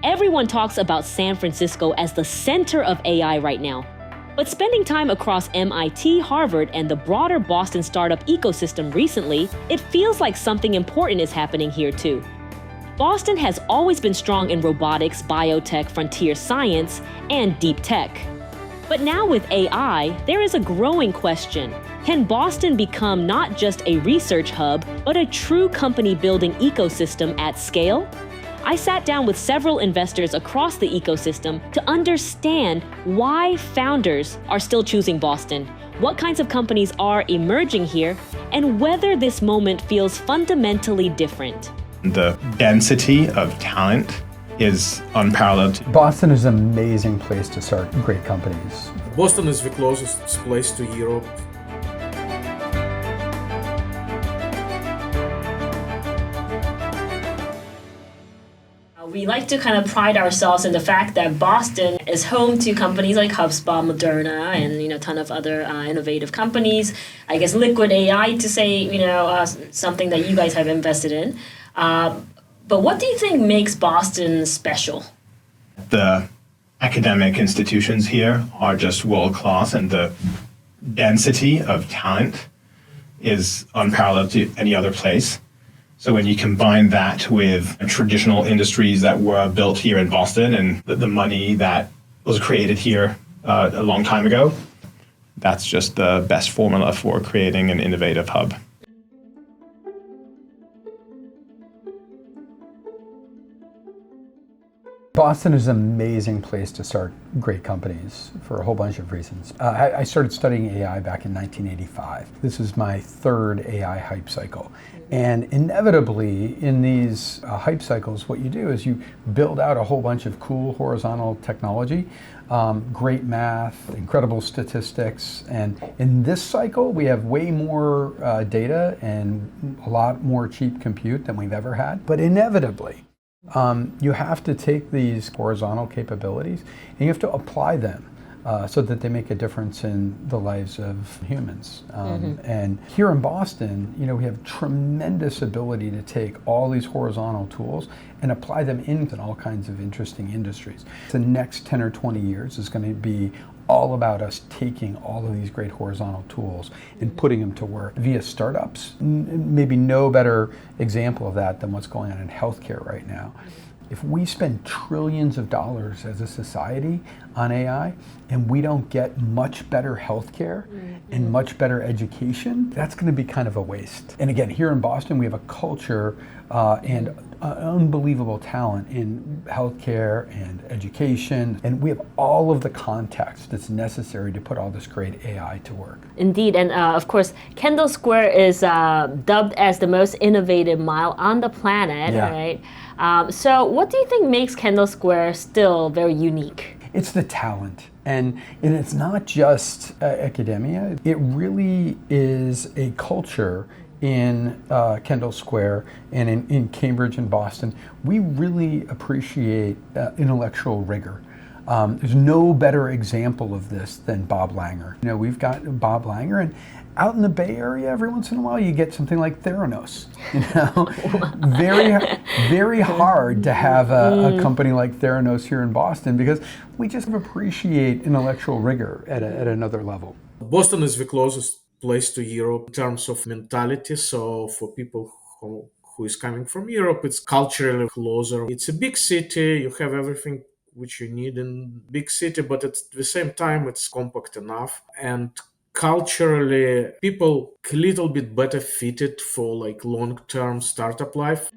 Everyone talks about San Francisco as the center of AI right now. But spending time across MIT, Harvard, and the broader Boston startup ecosystem recently, it feels like something important is happening here too. Boston has always been strong in robotics, biotech, frontier science, and deep tech. But now with AI, there is a growing question. Can Boston become not just a research hub, but a true company-building ecosystem at scale? I sat down with several investors across the ecosystem to understand why founders are still choosing Boston, what kinds of companies are emerging here, and whether this moment feels fundamentally different. The density of talent is unparalleled. Boston is an amazing place to start great companies. Boston is the closest place to Europe. We like to kind of pride ourselves in the fact that Boston is home to companies like HubSpot, Moderna, and a ton of other innovative companies. I guess Liquid AI to say something that you guys have invested in. But what do you think makes Boston special? The academic institutions here are just world class, and the density of talent is unparalleled to any other place. So when you combine that with traditional industries that were built here in Boston and the money that was created here a long time ago, that's just the best formula for creating an innovative hub. Boston is an amazing place to start great companies for a whole bunch of reasons. I started studying AI back in 1985. This is my third AI hype cycle. And inevitably, in these hype cycles, what you do is you build out a whole bunch of cool horizontal technology, great math, incredible statistics. And in this cycle, we have way more data and a lot more cheap compute than we've ever had. But inevitably, you have to take these horizontal capabilities and you have to apply them so that they make a difference in the lives of humans. And here in Boston, we have tremendous ability to take all these horizontal tools and apply them into all kinds of interesting industries. The next 10 or 20 years is going to be all about us taking all of these great horizontal tools and putting them to work via startups. Maybe no better example of that than what's going on in healthcare right now. If we spend trillions of dollars as a society on AI and we don't get much better healthcare and much better education, that's going to be kind of a waste. And again, here in Boston, we have a culture and unbelievable talent in healthcare and education, and we have all of the context that's necessary to put all this great AI to work. Indeed, and of course, Kendall Square is dubbed as the most innovative mile on the planet, right? So what do you think makes Kendall Square still very unique? It's the talent. And it's not just academia. It really is a culture in Kendall Square and in Cambridge and Boston. We really appreciate intellectual rigor. There's no better example of this than Bob Langer. We've got Bob Langer, and out in the Bay Area, every once in a while, you get something like Theranos. Very hard to have a company like Theranos here in Boston because we just appreciate intellectual rigor at another level. Boston is the closest place to Europe in terms of mentality. So for people who is coming from Europe, it's culturally closer. It's a big city. You have everything which you need in big city, but at the same time, it's compact enough. And culturally, people a little bit better fitted for like long-term startup life.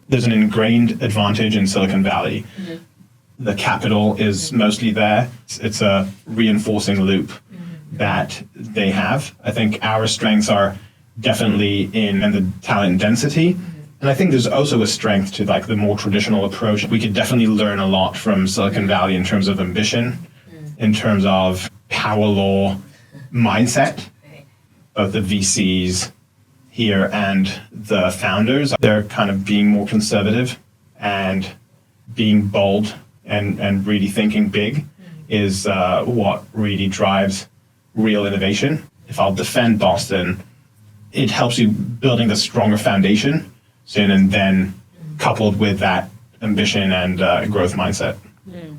There's an ingrained advantage in Silicon Valley. The capital is mostly there. It's a reinforcing loop that they have. I think our strengths are definitely in the talent density. And I think there's also a strength to like the more traditional approach. We could definitely learn a lot from Silicon Valley in terms of ambition, in terms of power law mindset of the VCs here and the founders. They're kind of being more conservative and being bold and really thinking big is what really drives real innovation. If I'll defend Boston, it helps you building the stronger foundation, and then coupled with that ambition and growth mindset.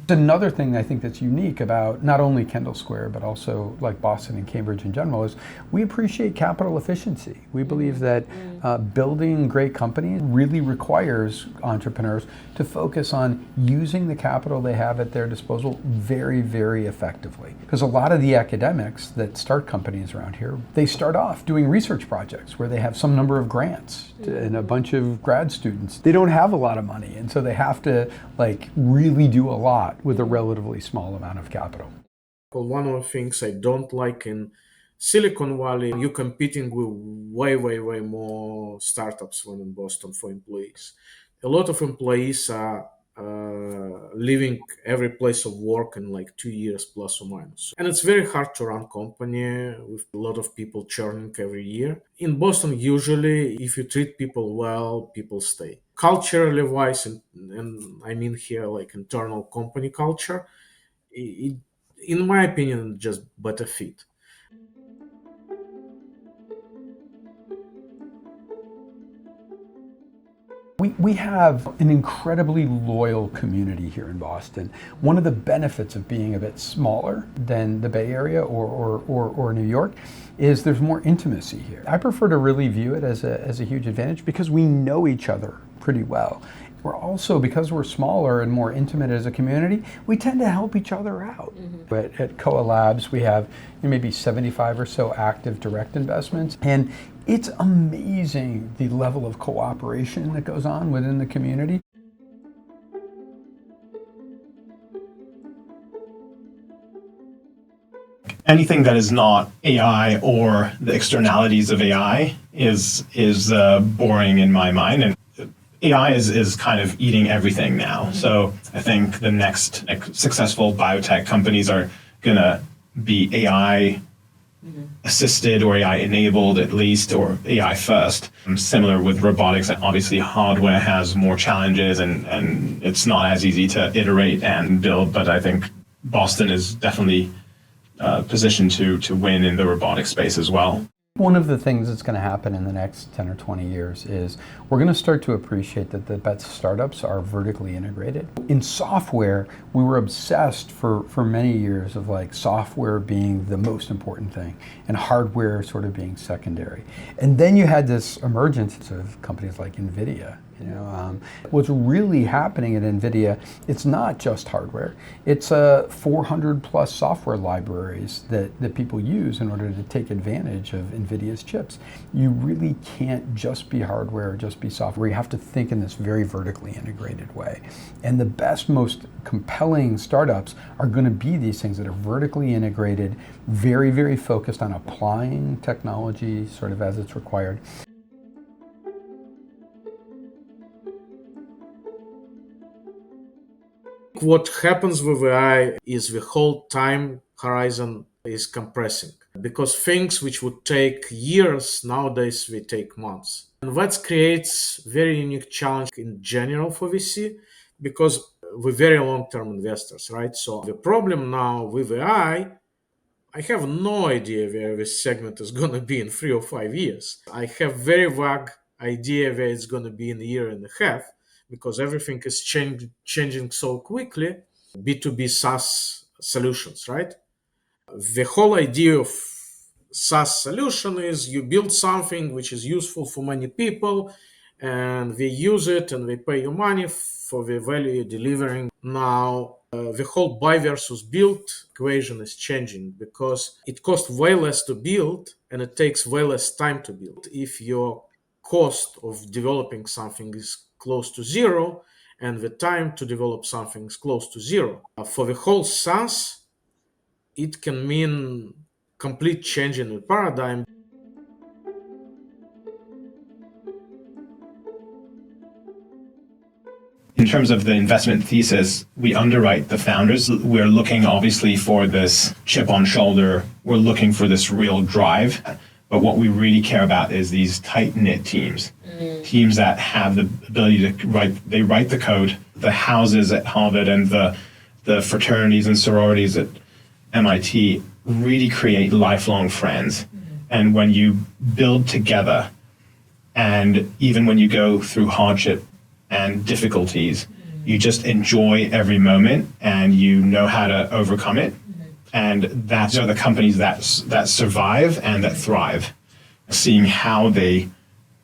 Another thing I think that's unique about not only Kendall Square, but also like Boston and Cambridge in general, is we appreciate capital efficiency. We believe that building great companies really requires entrepreneurs to focus on using the capital they have at their disposal very, very effectively. Because a lot of the academics that start companies around here, they start off doing research projects where they have some number of grants and a bunch of grad students. They don't have a lot of money, and so they have to like really do a lot with a relatively small amount of capital. Well, one of the things I don't like in Silicon Valley, you're competing with way more startups than in Boston for employees. A lot of employees are leaving every place of work in like 2 years plus or minus. And it's very hard to run company with a lot of people churning every year. In Boston, usually, if you treat people well, people stay. Culturally wise, and I mean here like internal company culture, in my opinion, just better fit. We have an incredibly loyal community here in Boston. One of the benefits of being a bit smaller than the Bay Area or New York is there's more intimacy here. I prefer to really view it as a huge advantage because we know each other pretty well. We're also, because we're smaller and more intimate as a community, we tend to help each other out. At Koa Labs, we have maybe 75 or so active direct investments, and it's amazing the level of cooperation that goes on within the community. Anything that is not AI or the externalities of AI is boring in my mind, and AI is kind of eating everything now. So I think the next successful biotech companies are gonna be AI assisted or AI enabled at least, or AI first. Similar with robotics, obviously hardware has more challenges and it's not as easy to iterate and build, but I think Boston is definitely positioned to win in the robotics space as well. One of the things that's going to happen in the next 10 or 20 years is we're going to start to appreciate that the best startups are vertically integrated. In software, we were obsessed for many years of like software being the most important thing and hardware sort of being secondary. And then you had this emergence of companies like NVIDIA. What's really happening at NVIDIA, it's not just hardware. It's 400 plus software libraries that people use in order to take advantage of NVIDIA's chips. You really can't just be hardware or just be software. You have to think in this very vertically integrated way. And the best, most compelling startups are going to be these things that are vertically integrated, very, very focused on applying technology sort of as it's required. What happens with AI is the whole time horizon is compressing because things which would take years nowadays will take months. And that creates very unique challenge in general for VC because we're very long-term investors, right? So the problem now with AI, I have no idea where this segment is going to be in 3 or 5 years. I have very vague idea where it's going to be in a year and a half, because everything is changing so quickly. B2B SaaS solutions, right? The whole idea of SaaS solution is you build something which is useful for many people and they use it and they pay you money for the value you're delivering. Now, the whole buy versus build equation is changing because it costs way less to build and it takes way less time to build. If your cost of developing something is close to zero and the time to develop something is close to zero. For the whole SaaS, it can mean complete change in the paradigm. In terms of the investment thesis, we underwrite the founders. We're looking obviously for this chip on shoulder. We're looking for this real drive. But what we really care about is these tight-knit teams. Teams that have the ability to write the code. The houses at Harvard and the fraternities and sororities at MIT really create lifelong friends. And when you build together, and even when you go through hardship and difficulties, you just enjoy every moment and you know how to overcome it. And that's the companies that survive and that thrive. Seeing how they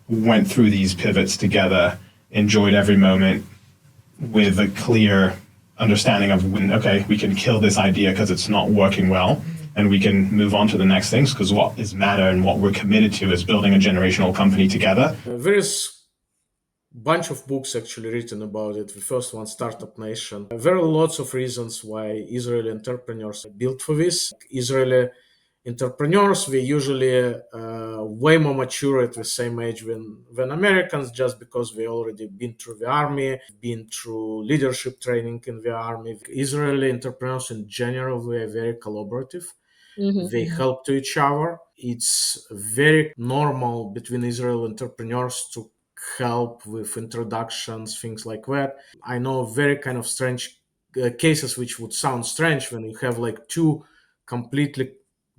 went through these pivots together, enjoyed every moment with a clear understanding of when, okay, we can kill this idea because it's not working well, and we can move on to the next things, because what is matter and what we're committed to is building a generational company together. There is a bunch of books actually written about it. The first one, Startup Nation. There are lots of reasons why Israeli entrepreneurs are built for this. Israeli entrepreneurs, we usually way more mature at the same age than Americans, just because we already been through the army, been through leadership training in the army. Israeli entrepreneurs in general, we are very collaborative. They help to each other. It's very normal between Israeli entrepreneurs to help with introductions, things like that. I know very kind of strange cases which would sound strange when you have like two completely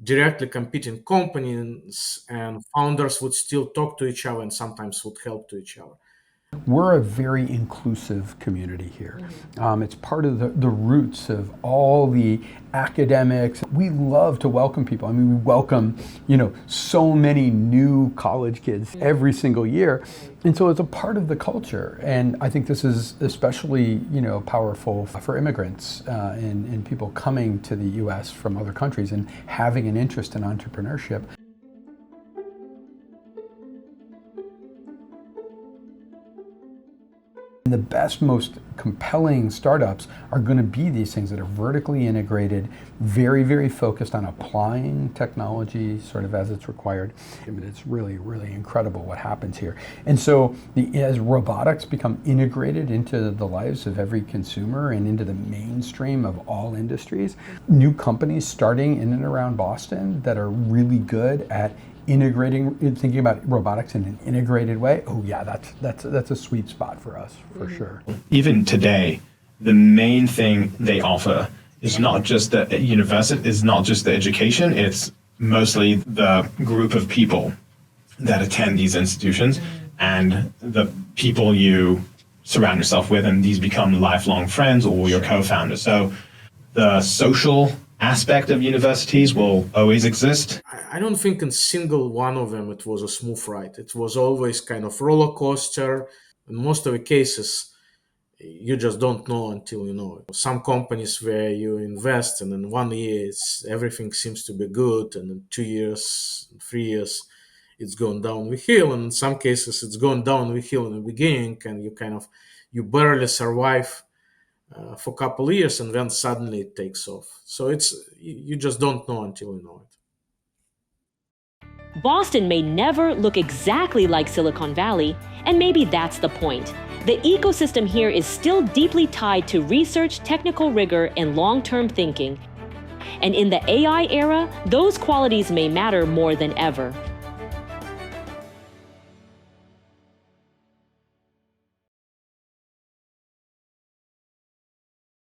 directly competing companies and founders would still talk to each other and sometimes would help to each other. We're a very inclusive community here. It's part of the roots of all the academics. We love to welcome people. I mean, we welcome, so many new college kids every single year. And so it's a part of the culture. And I think this is especially, powerful for immigrants and people coming to the US from other countries and having an interest in entrepreneurship. The best, most compelling startups are going to be these things that are vertically integrated, very, very focused on applying technology sort of as it's required. I mean, it's really, really incredible what happens here. And so as robotics become integrated into the lives of every consumer and into the mainstream of all industries, new companies starting in and around Boston that are really good at thinking about robotics in an integrated way. Oh yeah, that's a sweet spot for us, for sure. Even today, the main thing they offer is not just the university, is not just the education, it's mostly the group of people that attend these institutions and the people you surround yourself with, and these become lifelong friends or your co-founders. So the social aspect of universities will always exist. I don't think in single one of them it was a smooth ride. It was always kind of roller coaster. In most of the cases, you just don't know until you know it. Some companies where you invest and in 1 year everything seems to be good, and in 2 years, 3 years, it's going down the hill. And in some cases, it's going down the hill in the beginning, and you barely survive for a couple of years, and then suddenly it takes off. So you just don't know until you know it. Boston may never look exactly like Silicon Valley, and maybe that's the point. The ecosystem here is still deeply tied to research, technical rigor, and long-term thinking. And in the AI era, those qualities may matter more than ever.